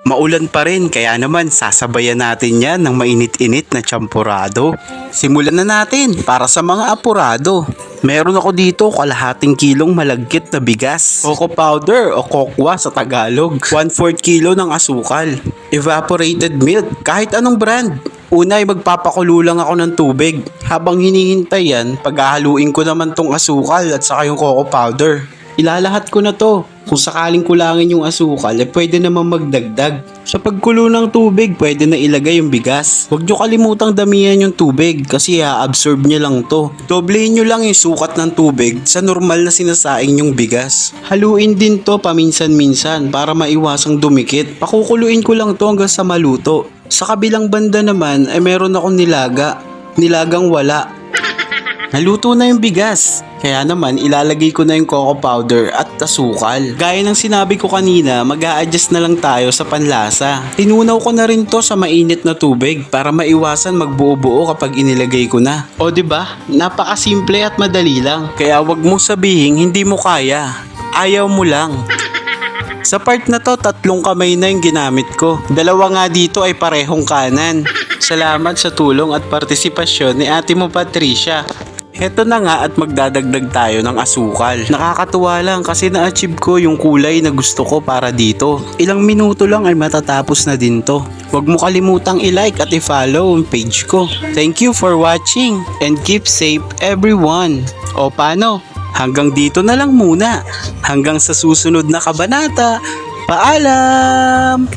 Maulan pa rin kaya naman sasabayan natin yan ng mainit-init na champurado. Simulan na natin para sa mga apurado. Meron ako dito kalahating kilong malagkit na bigas. Cocoa powder o kokwa sa Tagalog. 1/4 kilo ng asukal. Evaporated milk kahit anong brand. Una ay magpapakulo lang ako ng tubig. Habang hinihintay yan, paghahaluin ko naman tong asukal at saka yung cocoa powder. Ilalahat ko na to. Kung sakaling kulangin yung asukal, pwede naman magdagdag. Sa pagkulo ng tubig, pwede na ilagay yung bigas. Huwag nyo kalimutang damihan yung tubig kasi absorb nyo lang to. Doblehin nyo lang yung sukat ng tubig sa normal na sinasaing yung bigas. Haluin din to paminsan-minsan para maiwasang dumikit. Pakukuluin ko lang to hanggang sa maluto. Sa kabilang banda naman ay meron akong nilagang wala. Naluto na yung bigas. Kaya naman ilalagay ko na yung cocoa powder at asukal. Gaya ng sinabi ko kanina, mag-a-adjust na lang tayo sa panlasa. Tinunaw ko na rin to sa mainit na tubig para maiwasan magbuo-buo kapag inilagay ko na. O diba? Napakasimple at madali lang. Kaya wag mong sabihin hindi mo kaya. Ayaw mo lang. Sa part na to, 3 kamay na yung ginamit ko. 2 nga dito ay parehong kanan. Salamat sa tulong at partisipasyon ni ate mo Patricia. Heto na nga at magdadagdag tayo ng asukal. Nakakatuwa lang kasi na-achieve ko yung kulay na gusto ko para dito. Ilang minuto lang ay matatapos na din to. Huwag mo kalimutang i-like at i-follow ang page ko. Thank you for watching and keep safe everyone. O paano? Hanggang dito na lang muna. Hanggang sa susunod na kabanata. Paalam!